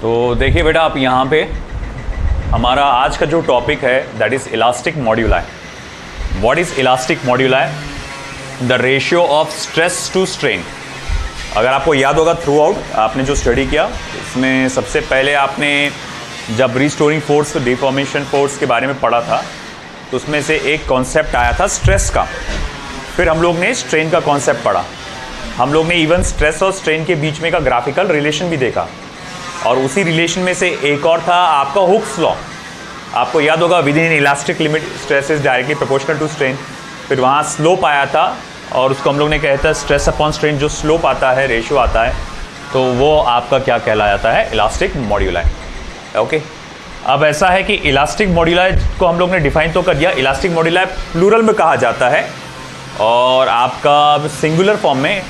तो देखिए बेटा, आप यहाँ पे हमारा आज का जो टॉपिक है that is elastic moduli. What is elastic moduli? The ratio of stress to strain. अगर आपको याद होगा थ्रू आउट आपने जो स्टडी किया इसमें सबसे पहले आपने जब रिस्टोरिंग फोर्स डिफॉर्मेशन फोर्स के बारे में पढ़ा था तो उसमें से एक कॉन्सेप्ट आया था स्ट्रेस का। फिर हम लोग ने स्ट्रेन का कॉन्सेप्ट पढ़ा। हम लोग ने इवन स्ट्रेस और स्ट्रेन के बीच में का ग्राफिकल रिलेशन भी देखा, और उसी रिलेशन में से एक और था आपका हुक्स लॉ। आपको याद होगा within elastic limit stress is directly proportional to strain. फिर वहाँ स्लोप आया था और उसको हम लोग ने कहता है स्ट्रेस अपॉन स्ट्रेन। जो स्लोप आता है, रेशियो आता है, तो वो आपका क्या कहलाता है? इलास्टिक मॉड्यूलाई। ओके, अब ऐसा है कि इलास्टिक मॉड्यूलाई को हम लोग ने डिफाइन तो कर दिया। इलास्टिक मॉड्यूलाई प्लूरल में कहा जाता है और आपका सिंगुलर फॉर्म में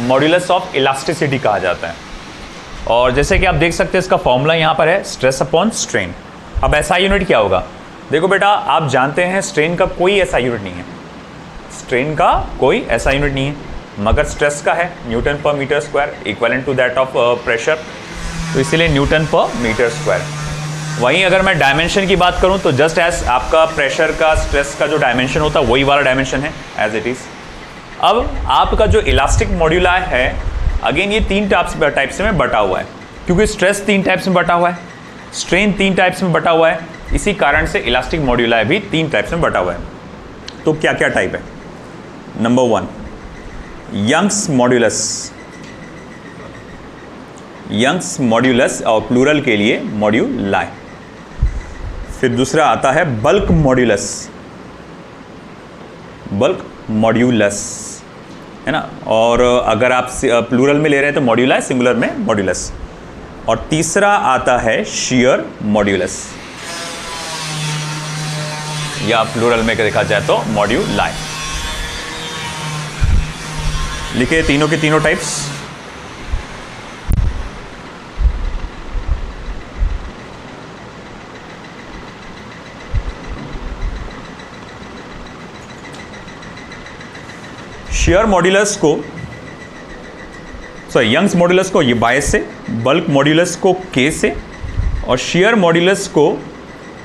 मॉड्यूलस ऑफ इलास्टिसिटी कहा जाता है। और जैसे कि आप देख सकते हैं इसका फॉर्मूला यहाँ पर है स्ट्रेस अपॉन स्ट्रेन। अब ऐसा यूनिट क्या होगा? देखो बेटा, आप जानते हैं स्ट्रेन का कोई ऐसा यूनिट नहीं है। स्ट्रेन का कोई ऐसा यूनिट नहीं है, मगर स्ट्रेस का है न्यूटन पर metre square equivalent to that of pressure, तो इसीलिए न्यूटन पर मीटर स्क्वायर। वहीं अगर मैं डायमेंशन की बात करूं तो जस्ट एज आपका प्रेशर का स्ट्रेस का जो डायमेंशन होता है वही वाला डायमेंशन है एज इट इज़। अब आपका जो इलास्टिक मॉड्यूलाई है, अगेन ये तीन टाइप्स में बटा हुआ है, क्योंकि स्ट्रेस तीन टाइप्स में बटा हुआ है, स्ट्रेन तीन टाइप्स में बटा हुआ है, इसी कारण से इलास्टिक मॉड्यूलाई भी तीन टाइप्स में बटा हुआ है। तो क्या क्या टाइप है? Number 1 Young's modulus. Young's modulus और प्लूरल के लिए मॉड्यूलाई। फिर दूसरा आता है बल्क मॉड्यूलस। बल्क मॉड्यूलस है ना, और अगर आप प्लूरल में ले रहे हैं तो मॉड्यूलाई, सिंगुलर में मॉड्यूलस। और तीसरा आता है शियर मॉड्यूलस, या प्लूरल में देखा जाए तो मॉड्यूलाई। लिखे तीनों के तीनों टाइप्स। शेयर मॉड्यूलस को, सॉरी यंग्स मॉड्यूलस को ये बाय से, बल्क मॉड्यूलस को के से, और शेयर मॉड्यूलस को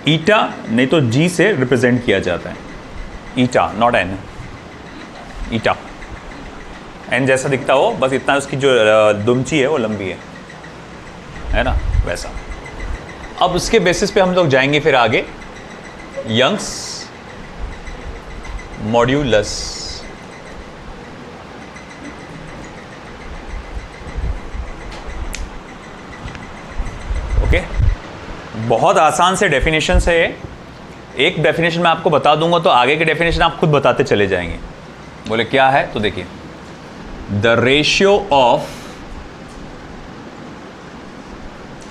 ईटा नहीं तो जी से रिप्रेजेंट किया जाता है। ईटा, नॉट एन, ईटा। एन जैसा दिखता हो, बस इतना उसकी जो दुमची है वो लंबी है ना, वैसा। अब उसके बेसिस पे हम लोग जाएंगे फिर आगे यंग्स मॉड्यूलस। ओके, बहुत आसान से डेफिनेशन है। एक डेफिनेशन मैं आपको बता दूंगा तो आगे के डेफिनेशन आप खुद बताते चले जाएंगे। बोले क्या है? तो देखिए, the ratio of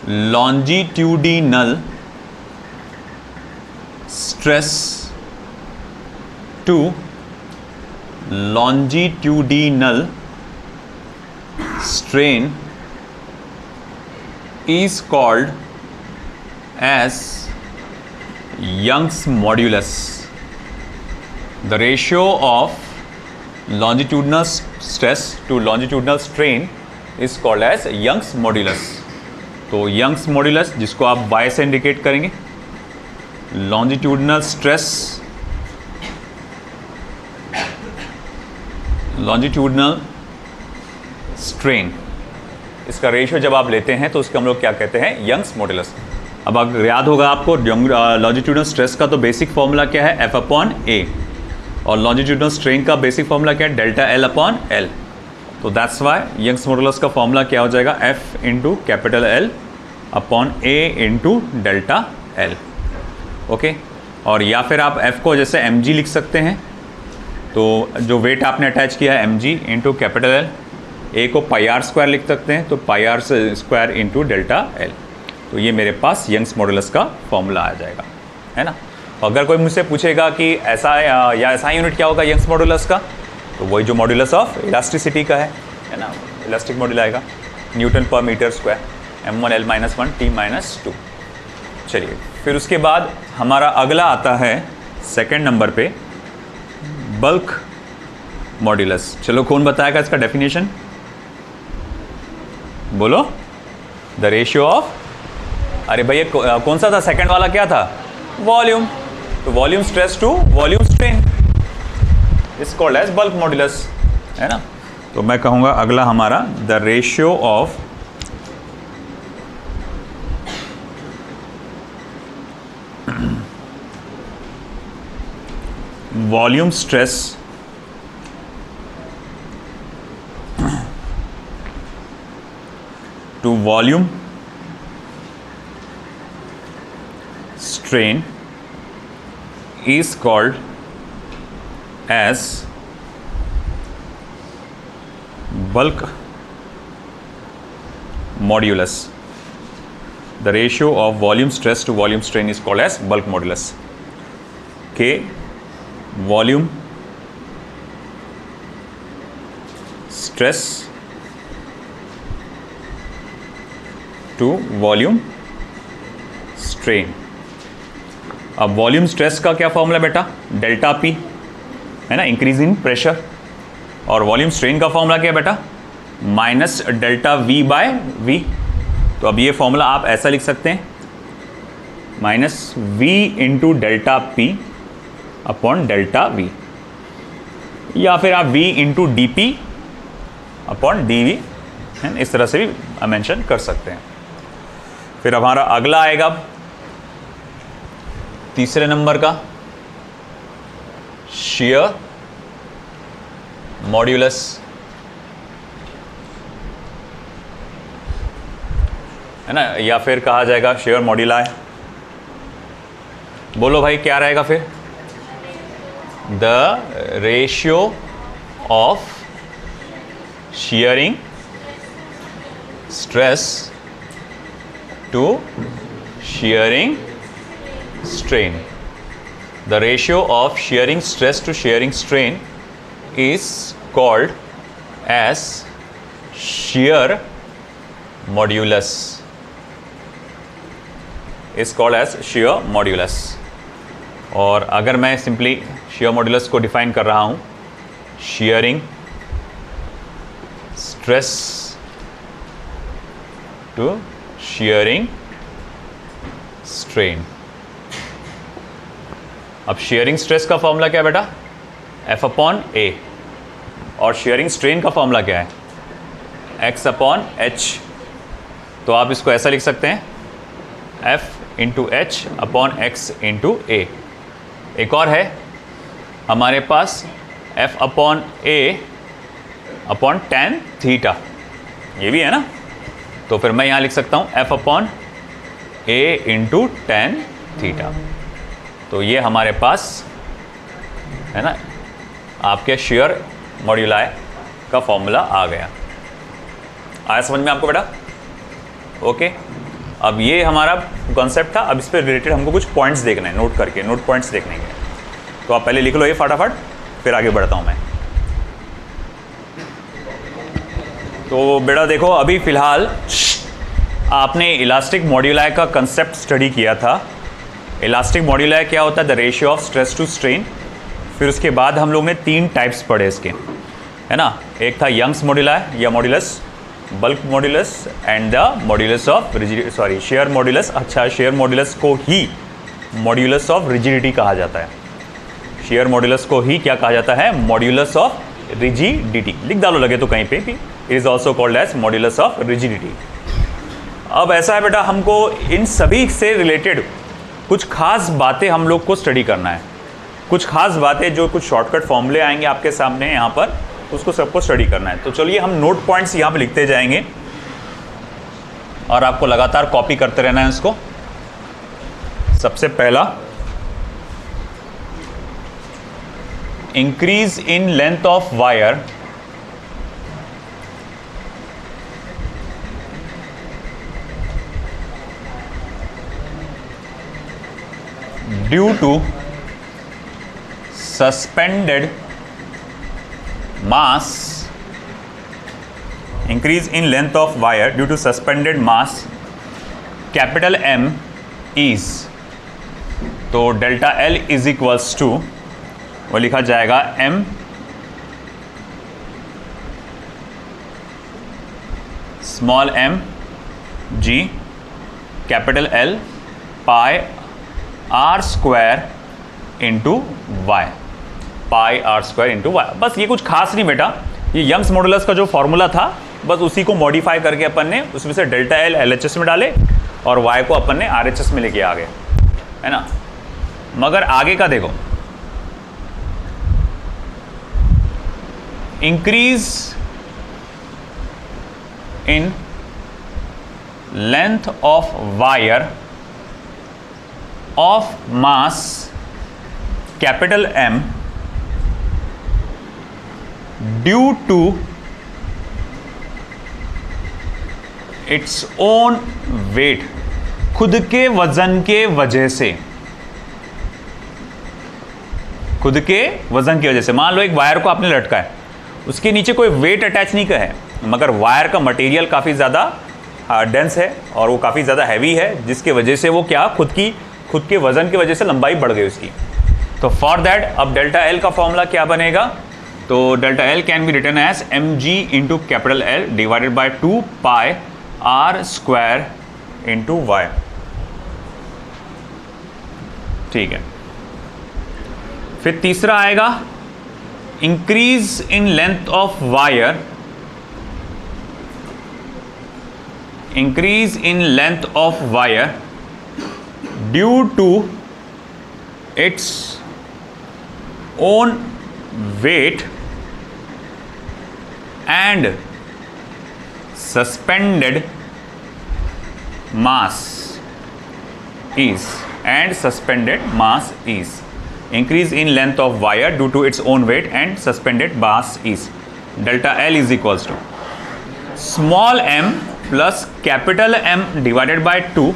longitudinal stress to longitudinal strain is called as Young's modulus. The ratio of longitudinal stress to longitudinal strain is called as Young's modulus. तो Young's modulus जिसको आप Y से इंडिकेट करेंगे, longitudinal stress, longitudinal strain, इसका ratio जब आप लेते हैं तो उसके हम लोग क्या कहते हैं? Young's modulus. अब अगर याद होगा आपको लॉन्जिट्यूडनल स्ट्रेस का तो बेसिक फॉर्मूला क्या है? F अपॉन ए, और लॉन्जिट्यूडनल स्ट्रेन का बेसिक फॉर्मूला क्या है? Delta L upon L। तो दैट्स वाई यंग्स मॉड्यूलस का फॉर्मूला क्या हो जाएगा? F into capital L upon A into delta L। Okay, और या फिर आप F को जैसे mg लिख सकते हैं, तो जो वेट आपने अटैच किया है mg into capital L, A को पाई आर स्क्वायर लिख सकते हैं, तो pi are square into delta L. तो ये मेरे पास यंग्स मॉड्यूलस का फॉर्मूला आ जाएगा, है ना। अगर कोई मुझसे पूछेगा कि ऐसा या ऐसा यूनिट क्या होगा यंग्स मॉड्यूलस का, तो वही जो मॉड्यूलस ऑफ इलास्टिसिटी का है ना, इलास्टिक मॉड्यूल आएगा न्यूटन पर मीटर स्क्वायर, m1l-1 t-2। चलिए, फिर उसके बाद हमारा अगला आता है सेकेंड नंबर पे बल्क मॉड्यूलस। चलो, कौन बताएगा इसका डेफिनेशन? बोलो। द रेशियो ऑफ अरे भैया कौन सा था, सेकंड वाला क्या था, वॉल्यूम। तो volume stress to volume strain is called as bulk modulus, है ना। तो मैं कहूँगा अगला हमारा the ratio of volume stress to volume strain is called as bulk modulus. The ratio of volume stress to volume strain is called as bulk modulus. K volume stress to volume strain. अब volume stress का क्या formula बेटा, delta P, है ना, increase in pressure. और volume strain का formula क्या है बेटा, minus delta V by V. तो अब ये फॉर्मूला आप ऐसा लिख सकते हैं, minus V into delta P upon delta V, या फिर आप V into D P upon D V, है ना, इस तरह से भी मेंशन कर सकते हैं। फिर हमारा अगला आएगा तीसरे नंबर का, शियर मॉड्यूलस, है ना, या फिर कहा जाएगा शियर मॉड्यूलाई। बोलो भाई क्या रहेगा फिर, the ratio of shearing stress to shearing strain. The ratio of shearing stress to shearing strain is called as shear modulus. Is called as shear modulus. और अगर मैं सिंपली shear modulus को डिफाइन कर रहा हूँ, shearing stress to shearing strain. अब sharing stress का formula क्या है बेटा, F अपॉन ए, और शेयरिंग स्ट्रेन का फॉर्मूला क्या है, X अपॉन H। तो आप इसको ऐसा लिख सकते हैं, F into H upon X into A. एक और है हमारे पास F upon A upon tan theta, ये भी है ना। तो फिर मैं यहाँ लिख सकता हूँ F अपॉन ए इंटू टेन थीटा। तो ये हमारे पास है ना आपके शेयर मॉड्यूलाई का फॉर्मूला आ गया। आया समझ में आपको बेटा? ओके, अब ये हमारा कॉन्सेप्ट था। अब इस पर रिलेटेड हमको कुछ पॉइंट्स देखना है, नोट करके नोट पॉइंट्स देखने हैं। तो आप पहले लिख लो ये फटाफट, फिर आगे बढ़ता हूँ मैं। तो बेटा देखो, अभी फ़िलहाल आपने इलास्टिक मॉड्यूलाई का कंसेप्ट स्टडी किया था। इलास्टिक मॉड्यूलाई क्या होता है? The ratio of stress to strain. फिर उसके बाद हम लोग ने तीन टाइप्स पढ़े इसके, है ना। एक था यंग्स मॉड्यूलाई या modulus, bulk modulus and the modulus of rigidity, share modulus. अच्छा, शेयर मॉड्यूलस को ही मॉड्यूलस ऑफ रिजिडिटी कहा जाता है। शेयर मॉड्यूलस को ही क्या कहा जाता है? Modulus of rigidity. लिख डालो लगे तो कहीं पे कि it is also called as modulus of rigidity. अब ऐसा है बेटा, हमको इन सभी से रिलेटेड कुछ खास बातें हम लोग को स्टडी करना है। कुछ खास बातें, जो कुछ शॉर्टकट फॉर्मूले आएंगे आपके सामने यहाँ पर, उसको सबको स्टडी करना है। तो चलिए हम नोट पॉइंट्स यहाँ पे लिखते जाएंगे और आपको लगातार कॉपी करते रहना है इसको। सबसे पहला, increase in length of wire due to suspended mass, increase in length of wire due to suspended mass capital M is, तो delta L is equals to, वो लिखा जाएगा M small m G capital L pi are square into Y, pi are square into Y. बस ये कुछ खास नहीं बेटा, ये यंग्स मॉडुलस का जो फॉर्मूला था बस उसी को मॉडिफाई करके अपन ने उसमें से डेल्टा एल LHS में डाले और वाई को अपन ने RHS में लेके आ गए, है ना। मगर आगे का देखो, increase in length of wire of mass capital M due to its own weight, खुद के वजन के वजह से, खुद के वजन की वजह से। मान लो एक वायर को आपने लटका है, उसके नीचे कोई वेट अटैच नहीं का है, मगर वायर का मटेरियल काफ़ी ज़्यादा डेंस है और वो काफ़ी ज़्यादा हैवी है, जिसके वजह से वो क्या खुद के वजन की वजह से लंबाई बढ़ गई उसकी। तो फॉर दैट अब डेल्टा एल का फॉर्मूला क्या बनेगा, तो delta L can be written as mg into capital L divided by 2 pi are square into Y. ठीक है, फिर तीसरा आएगा increase in length of wire, increase in length of wire due to its own weight and suspended mass is, and suspended mass is. Increase in length of wire due to its own weight and suspended mass is. Delta L is equals to small m plus capital M divided by 2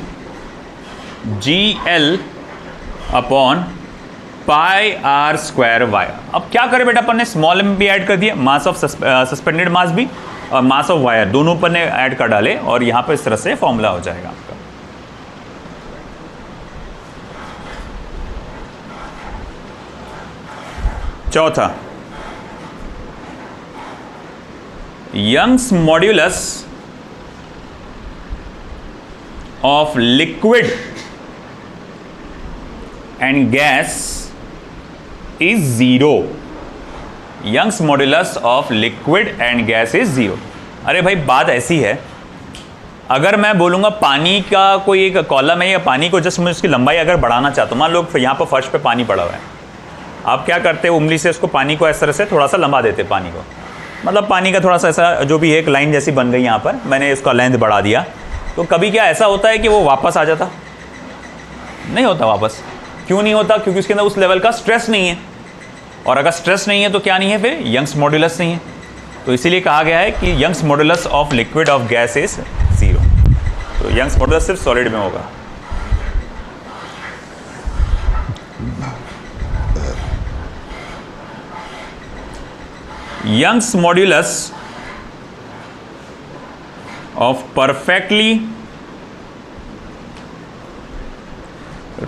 GL upon pi are square Y. अब क्या करें बेटा, अपन ने small M भी add कर दिया, mass of suspended मास भी और मास ऑफ वायर दोनों अपन ने ऐड कर डाले और यहां पर इस तरह से फॉर्मूला हो जाएगा आपका। चौथा, Young's modulus of liquid and gas is 0. Young's modulus of liquid and gas is 0। अरे भाई बात ऐसी है, अगर मैं बोलूँगा पानी का कोई एक कॉलम है या पानी को जस्ट मैं उसकी लंबाई अगर बढ़ाना चाहता हूँ, मान लो यहाँ पर फर्श पे पानी पड़ा हुआ है, आप क्या करते हैं, उंगली से उसको पानी को इस तरह से थोड़ा सा लंबा देते पानी को, मतलब पानी का थोड़ा सा ऐसा जो भी एक लाइन जैसी बन गई यहाँ पर, मैंने इसका लेंथ बढ़ा दिया, तो कभी क्या ऐसा होता है कि वो वापस आ जाता? नहीं होता वापस। क्यों नहीं होता? क्योंकि उसके अंदर उस लेवल का स्ट्रेस नहीं है, और अगर स्ट्रेस नहीं है तो क्या नहीं है, फिर यंग्स मॉड्यूलस नहीं है। तो इसीलिए कहा गया है कि Young's modulus of liquid of gas is 0। तो यंग्स मॉड्यूलस सिर्फ सॉलिड में होगा। Young's modulus of perfectly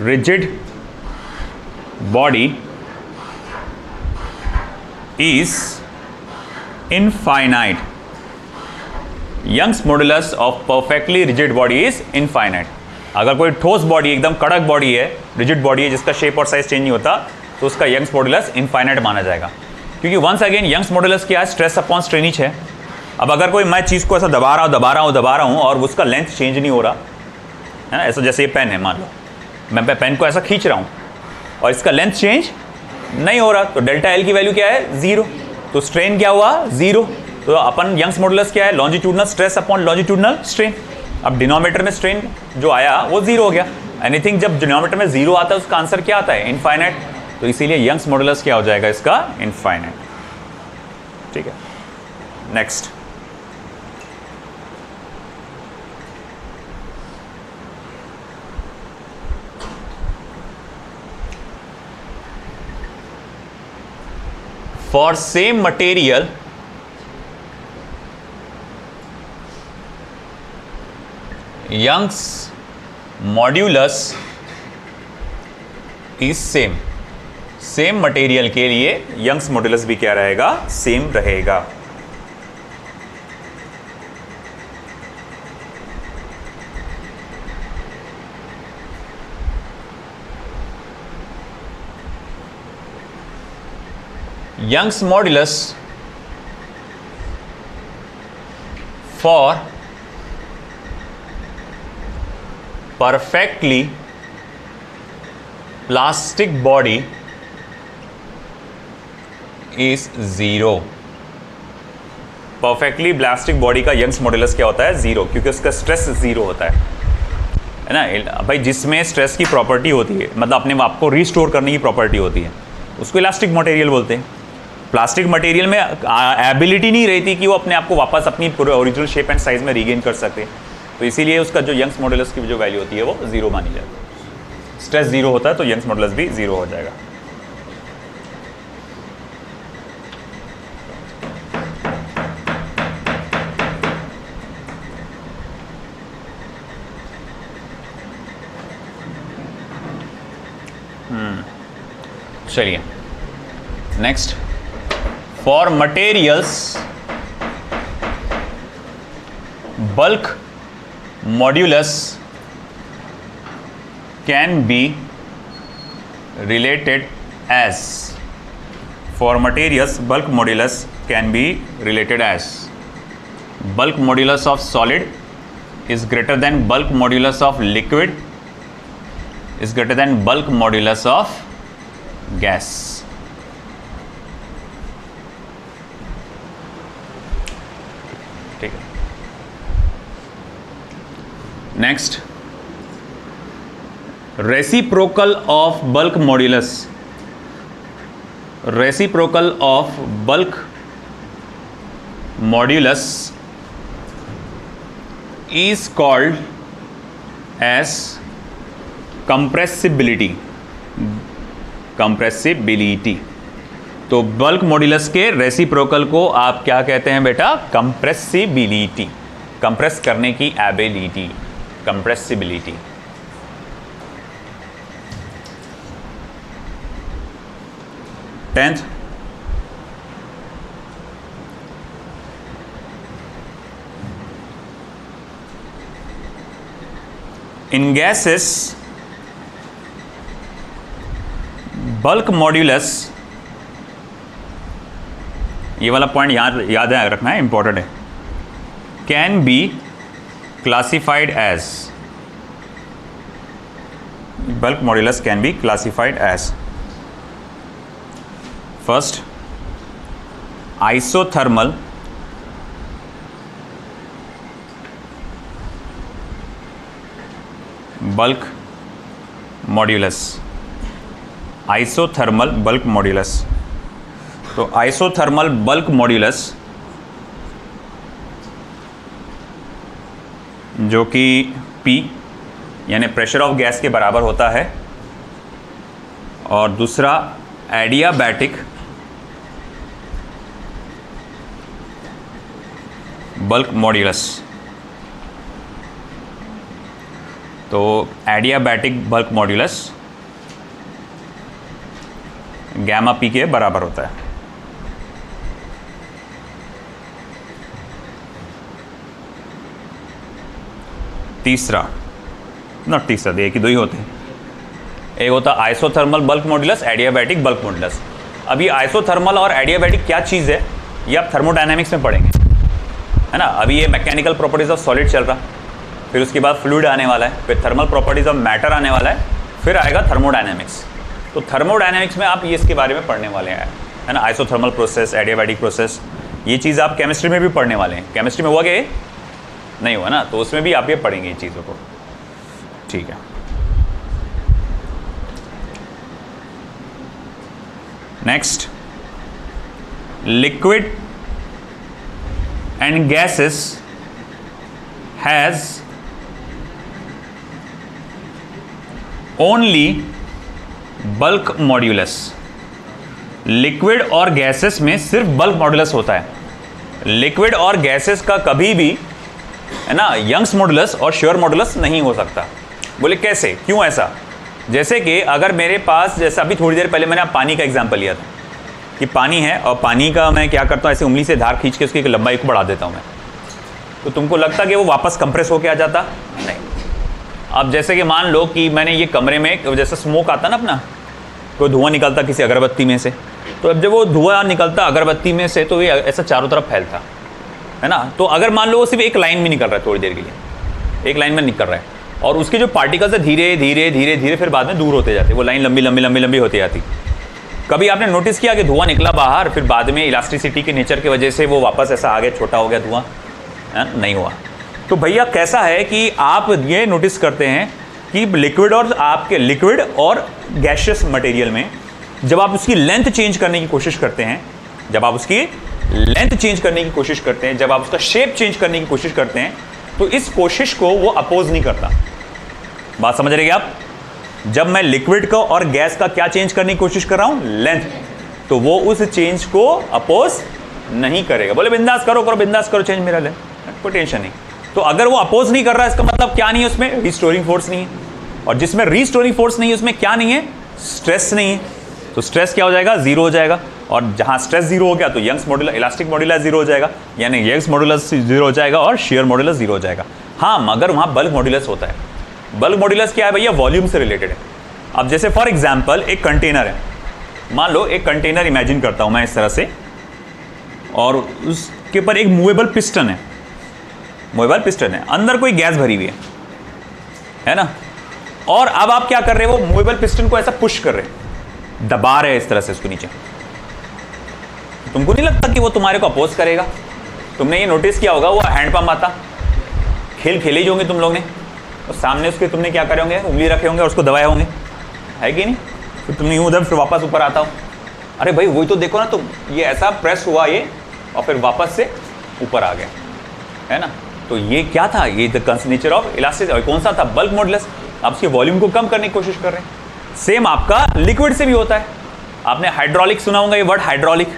rigid body is infinite. Young's modulus of perfectly rigid body is infinite. अगर कोई ठोस बॉडी, एकदम कड़क बॉडी है, रिजिड बॉडी है, जिसका शेप और साइज चेंज नहीं होता, तो उसका यंग्स मॉड्यूलस इनफाइनाइट माना जाएगा। क्योंकि वंस अगेन यंग्स मॉड्यूलस क्या है, स्ट्रेस अपॉन स्ट्रेनिच है। अब अगर कोई मैं चीज़ को ऐसा दबा रहा हूँ और उसका लेंथ चेंज नहीं हो रहा है ना, ऐसा जैसे ये पेन है, मान लो मैं पेन को ऐसा खींच रहा हूँ और इसका लेंथ चेंज नहीं हो रहा, तो डेल्टा एल की वैल्यू क्या है, 0। तो स्ट्रेन क्या हुआ, 0। तो अपन यंग्स मॉड्यूलस क्या है, longitudinal stress upon longitudinal strain. अब डिनोमिनेटर में स्ट्रेन जो आया वो 0 हो गया। एनीथिंग जब डिनोमिनेटर में 0 आता है उसका आंसर क्या आता है, इनफाइनाइट। तो इसीलिए यंग्स मॉड्यूलस क्या हो जाएगा इसका, इनफाइनाइट। ठीक है, next. For same material, Young's modulus is same. Same material के लिए यंग्स मॉड्यूलस भी क्या रहेगा, सेम रहेगा। Young's modulus for perfectly plastic body is 0. Perfectly plastic body का यंग्स मॉड्यूलस क्या होता है? 0, क्योंकि उसका स्ट्रेस 0 होता है ना भाई। जिसमें स्ट्रेस की प्रॉपर्टी होती है, मतलब अपने आप को रिस्टोर करने की प्रॉपर्टी होती है, उसको इलास्टिक मटेरियल बोलते हैं। प्लास्टिक मटेरियल में एबिलिटी नहीं रहती कि वो अपने आप को वापस अपनी ओरिजिनल शेप एंड साइज में रीगेन कर सके, तो इसीलिए उसका जो यंग्स मॉड्यूलस की जो वैल्यू होती है वो 0 मानी जाती है। स्ट्रेस 0 होता है तो यंग्स मॉड्यूलस भी 0 हो जाएगा। चलिए next, for materials bulk modulus can be related as, for materials bulk modulus can be related as, bulk modulus of solid is greater than bulk modulus of liquid is greater than bulk modulus of gas. ठीक है। Next, reciprocal of bulk modulus, reciprocal of bulk modulus is called as compressibility, compressibility. तो bulk modulus के reciprocal को आप क्या कहते हैं बेटा? कंप्रेसिबिलिटी, कंप्रेस करने की एबिलिटी, कंप्रेसिबिलिटी। टेंथ, इन गैसेस बल्क मॉड्यूलस, ये वाला पॉइंट याद रखना है, इंपॉर्टेंट है, can be classified as, bulk modulus can be classified as, first isothermal bulk modulus, isothermal bulk modulus। तो isothermal bulk modulus जो कि P यानी प्रेशर ऑफ गैस के बराबर होता है, और दूसरा एडियाबैटिक बल्क मॉड्यूलस। तो adiabatic bulk modulus gamma P के बराबर होता है। तीसरा, नॉट तीसरा, एक ही दो ही होते हैं, एक होता है isothermal bulk modulus, adiabatic bulk modulus. अब ये आइसोथर्मल और एडियाबैटिक क्या चीज़ है, ये आप थर्मोडायनेमिक्स में पढ़ेंगे, है ना। अभी ये मैकेनिकल प्रॉपर्टीज ऑफ सॉलिड चल रहा, फिर उसके बाद फ्लूइड आने वाला है, फिर थर्मल प्रॉपर्टीज ऑफ मैटर आने वाला है, फिर आएगा थर्मोडायनेमिक्स। तो थर्मोडायनेमिक्स में आप ये इसके बारे में पढ़ने वाले हैं, है ना। आइसोथर्मल प्रोसेस, एडियाबैटिक प्रोसेस, ये चीज़ आप केमिस्ट्री में भी पढ़ने वाले हैं। केमिस्ट्री में हुआ क्या? नहीं हुआ ना, तो उसमें भी आप ये पढ़ेंगे ये चीज़ों को, ठीक है। Next, liquid and gases has only bulk modulus. Liquid और गैसेस में सिर्फ बल्क मॉड्यूलस होता है। लिक्विड और गैसेस का कभी भी, है ना, यंग्स मॉड्यूलस और श्योर मॉड्यूलस नहीं हो सकता। बोले कैसे, क्यों ऐसा? जैसे कि अगर मेरे पास, जैसे अभी थोड़ी देर पहले मैंने पानी का एग्जांपल लिया था कि पानी है और पानी का मैं क्या करता हूँ, ऐसे उंगली से धार खींच के उसकी लंबाई को बढ़ा देता हूँ मैं, तो तुमको लगता कि वो वापस कंप्रेस होके आ जाता? नहीं। अब जैसे कि मान लो कि मैंने ये कमरे में, जैसे स्मोक आता ना अपना, कोई धुआं निकलता किसी अगरबत्ती में से, तो अब जब वो धुआं निकलता अगरबत्ती में से तो ये ऐसा चारों तरफ फैलता है ना। तो अगर मान लो वो सिर्फ एक लाइन में निकल रहा है, थोड़ी देर के लिए एक लाइन में निकल रहा है, और उसके जो पार्टिकल्स है धीरे धीरे धीरे धीरे फिर बाद में दूर होते जाते, वो लाइन लंबी लंबी लंबी लंबी होती जाती। कभी आपने नोटिस किया कि धुआं निकला बाहर, फिर बाद में इलास्टिसिटी के नेचर की वजह से वो वापस ऐसा आगे छोटा हो गया धुआं? नहीं हुआ। तो भैया कैसा है कि आप ये नोटिस करते हैं कि लिक्विड और आपके लिक्विड और गैसियस मटेरियल में जब आप उसकी लेंथ चेंज करने की कोशिश करते हैं, जब आप उसकी लेंथ चेंज करने की कोशिश करते हैं, जब आप उसका शेप चेंज करने की कोशिश करते हैं, तो इस कोशिश को वो अपोज नहीं करता। बात समझ रहे हैं आप? जब मैं लिक्विड का और गैस का क्या चेंज करने की कोशिश कर रहा हूं, लेंथ, तो वो उस चेंज को अपोज नहीं करेगा। बोले बिंदास करो करो बिंदास करो चेंज मेरा लेंथ, कोई टेंशन नहीं। तो अगर वो अपोज नहीं कर रहा है इसका मतलब क्या नहीं है, उसमें रिस्टोरिंग फोर्स नहीं है, और जिसमें रिस्टोरिंग फोर्स नहीं है उसमें क्या नहीं है, स्ट्रेस नहीं है। तो स्ट्रेस क्या हो जाएगा, जीरो हो जाएगा। और जहां स्ट्रेस जीरो हो गया तो Young's modulus, elastic modulus zero हो जाएगा, यानी यंग्स मॉड्यूलस जीरो हो जाएगा और शियर मॉड्यूलस जीरो हो जाएगा। हाँ, मगर वहां बल्क मॉड्यूलस होता है। बल्क मॉड्यूलस क्या है भैया, वॉल्यूम से रिलेटेड है। अब जैसे फॉर एग्जाम्पल एक कंटेनर है, मान लो एक कंटेनर इमेजिन करता हूं मैं इस तरह से, और उसके ऊपर एक मूवेबल पिस्टन है, मूवेबल पिस्टन है, अंदर कोई गैस भरी हुई है ना। और अब आप क्या कर रहे हो, वो मूवेबल पिस्टन को ऐसा पुश कर रहे हैं, दबा रहे हैं इस तरह से उसको नीचे। तुमको नहीं लगता कि वो तुम्हारे को अपोज करेगा? तुमने ये नोटिस किया होगा, वो हैंड पंप आता, खेल खेले ही होंगे तुम लोग ने, और सामने उसके तुमने क्या करे होंगे, उंगली रखे होंगे और उसको दबाए होंगे, है कि नहीं? फिर तुमने यूं उधर फिर वापस ऊपर आता हो, अरे भाई वही तो देखो ना, तो ये ऐसा प्रेस हुआ ये और फिर वापस से ऊपर आ गया, है ना। तो ये क्या था, ये द नेचर ऑफ इलास्टिसिटी। कौन सा था, बल्क मॉड्यूलस। आप उसके वॉल्यूम को कम करने की कोशिश कर रहे हैं। सेम आपका लिक्विड से भी होता है। आपने हाइड्रोलिक सुना होगा, ये वर्ड हाइड्रोलिक,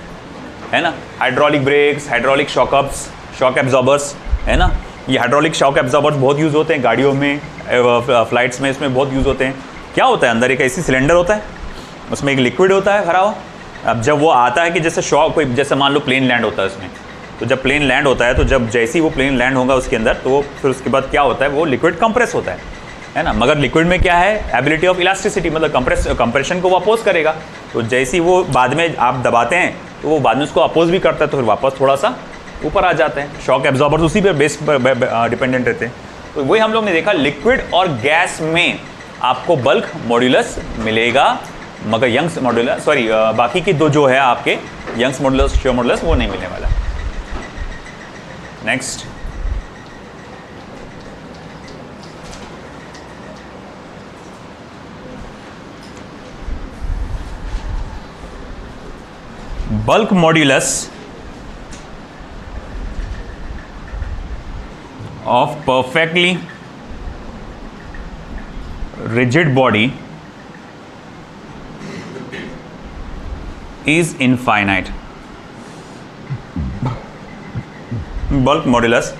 है ना। Hydraulic brakes, hydraulic shock ups, shock absorbers, है ना। ये हाइड्रोलिक शॉक एब्जॉर्बर्स बहुत यूज़ होते हैं गाड़ियों में, फ्लाइट्स में, इसमें बहुत यूज़ होते हैं। क्या होता है, अंदर एक ऐसी सिलेंडर होता है, उसमें एक लिक्विड होता है भरा हुआ। अब जब वो आता है कि जैसे शॉक, कोई जैसे मान लो प्लेन लैंड होता है उसमें, तो जब प्लेन लैंड होता है तो जब जैसे ही वो प्लेन लैंड होगा उसके अंदर, तो फिर उसके बाद क्या होता है, वो लिक्विड कंप्रेस होता है ना। मगर लिक्विड में क्या है, एबिलिटी ऑफ इलास्टिसिटी, मतलब कंप्रेशन को वो अपोज करेगा। तो जैसे ही वो बाद में आप दबाते हैं तो वो बाद में उसको अपोज भी करता है, तो फिर वापस थोड़ा सा ऊपर आ जाते हैं। शॉक एब्जॉर्बर्स उसी पे बेस डिपेंडेंट रहते हैं। तो वही हम लोग ने देखा, लिक्विड और गैस में आपको बल्क मॉड्यूलस मिलेगा, मगर यंग्स मॉड्यूलस, सॉरी बाकी की दो जो है आपके यंग्स मॉड्यूलस, शियर मॉड्यूलस, वो नहीं मिलने वाला। Next, bulk modulus of perfectly rigid body is infinite. Bulk modulus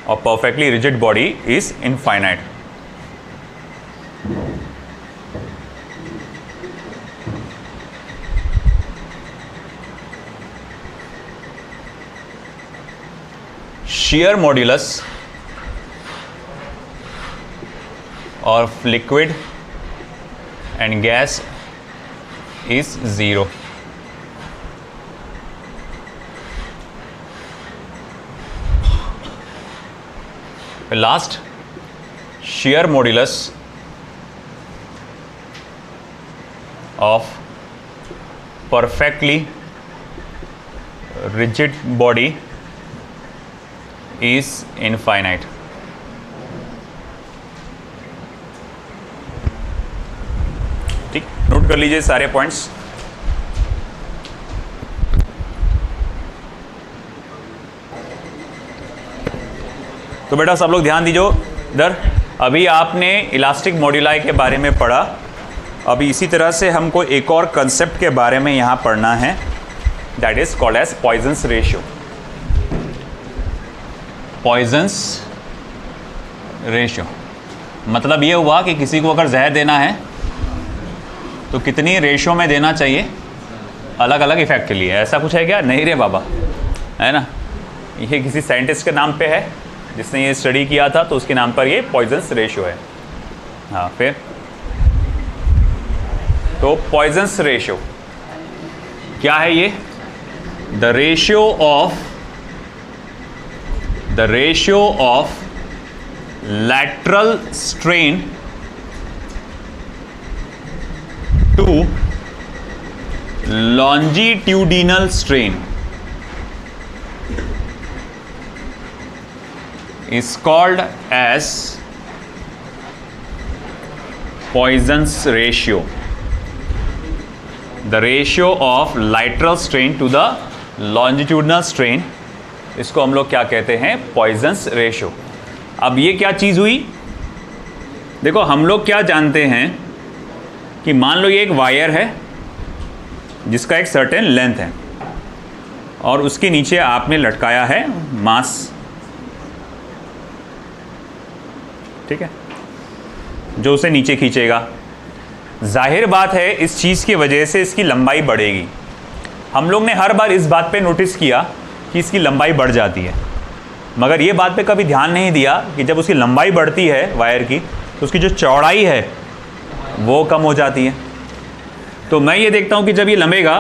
of perfectly rigid body is infinite. Shear modulus of liquid and gas is 0. Last, shear modulus of perfectly rigid body is infinite. ठीक, note कर लीजिए सारे points. तो बेटा सब लोग ध्यान दीजिए इधर। अभी आपने इलास्टिक मॉड्यूलाई के बारे में पढ़ा, अभी इसी तरह से हमको एक और कंसेप्ट के बारे में यहाँ पढ़ना है, that is called as Poisson's ratio. Poisson's ratio मतलब ये हुआ कि किसी को अगर जहर देना है तो कितनी रेशियो में देना चाहिए अलग अलग इफेक्ट के लिए। ऐसा कुछ है क्या? नहीं रे बाबा, है ना। ये किसी साइंटिस्ट के नाम पे है जिसने ये स्टडी किया था, तो उसके नाम पर ये पॉइजन्स रेशियो है। हाँ, फिर तो पॉइजन्स रेशियो क्या है ये? The ratio of lateral strain to longitudinal strain is called as Poisson's ratio. The ratio of lateral strain to the longitudinal strain, इसको हम लोग क्या कहते हैं? Poisson's ratio. अब ये क्या चीज़ हुई? देखो, हम लोग क्या जानते हैं कि मान लो ये एक वायर है जिसका एक सर्टेन लेंथ है और उसके नीचे आपने लटकाया है मास, ठीक है, जो उसे नीचे खींचेगा। जाहिर बात है इस चीज़ की वजह से इसकी लंबाई बढ़ेगी। हम लोग ने हर बार इस बात पे नोटिस किया कि इसकी लंबाई बढ़ जाती है, मगर ये बात पे कभी ध्यान नहीं दिया कि जब उसकी लंबाई बढ़ती है वायर की तो उसकी जो चौड़ाई है वो कम हो जाती है। तो मैं ये देखता हूँ कि जब ये लंबेगा,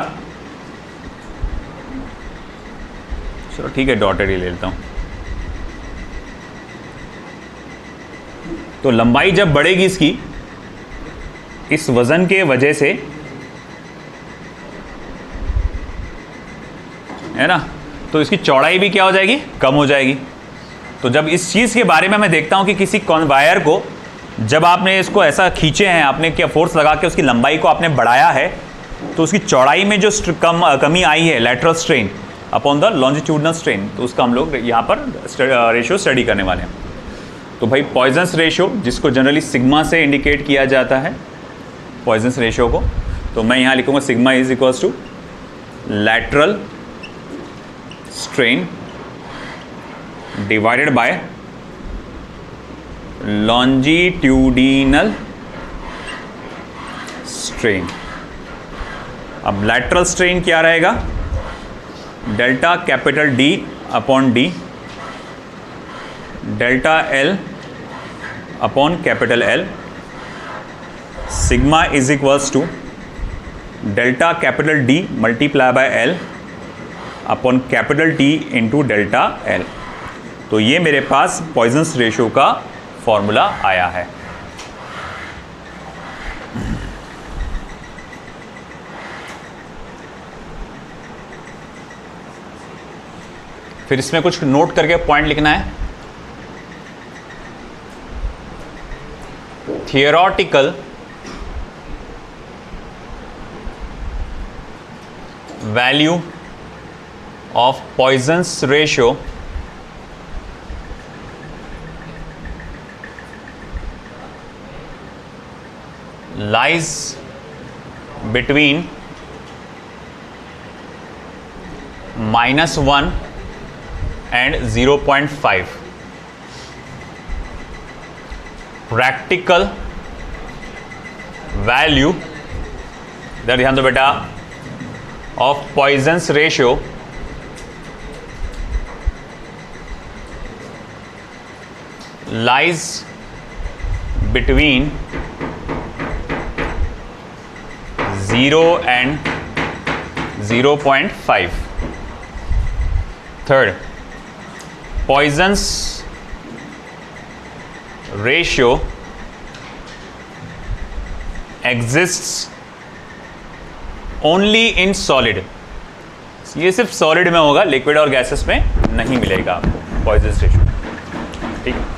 चलो ठीक है डॉटेड ही ले लेता हूँ, तो लंबाई जब बढ़ेगी इसकी इस वज़न के वजह से, है ना, तो इसकी चौड़ाई भी क्या हो जाएगी? कम हो जाएगी। तो जब इस चीज़ के बारे में मैं देखता हूँ कि किसी वायर को जब आपने इसको ऐसा खींचे हैं, आपने क्या फोर्स लगा के उसकी लंबाई को आपने बढ़ाया है, तो उसकी चौड़ाई में जो कमी आई है lateral strain upon the longitudinal strain, तो उसका हम लोग यहाँ पर रेशियो स्टडी करने वाले हैं। तो भाई पॉइजन्स रेशियो, जिसको जनरली सिग्मा से इंडिकेट किया जाता है पॉइजन्स रेशियो को, तो मैं यहाँ लिखूँगा sigma is equals to lateral strain divided by longitudinal strain। अब lateral strain क्या रहेगा? Delta capital D upon D, delta L upon capital L, sigma is equals to delta capital D multiply by L upon capital T into delta L। तो ये मेरे पास Poisson's ratio का formula आया है। फिर इसमें कुछ नोट करके पॉइंट लिखना है। Theoretical value of Poisson's ratio lies between -1 and 0.5. Practical value, इधर ध्यान दो बेटा, of Poisson's ratio lies between 0 and 0.5. Third, Poisson's ratio exists only in solid. ये सिर्फ सॉलिड में होगा, लिक्विड और गैसेस में नहीं मिलेगा आपको पॉइजन्स रेशियो, ठीक है।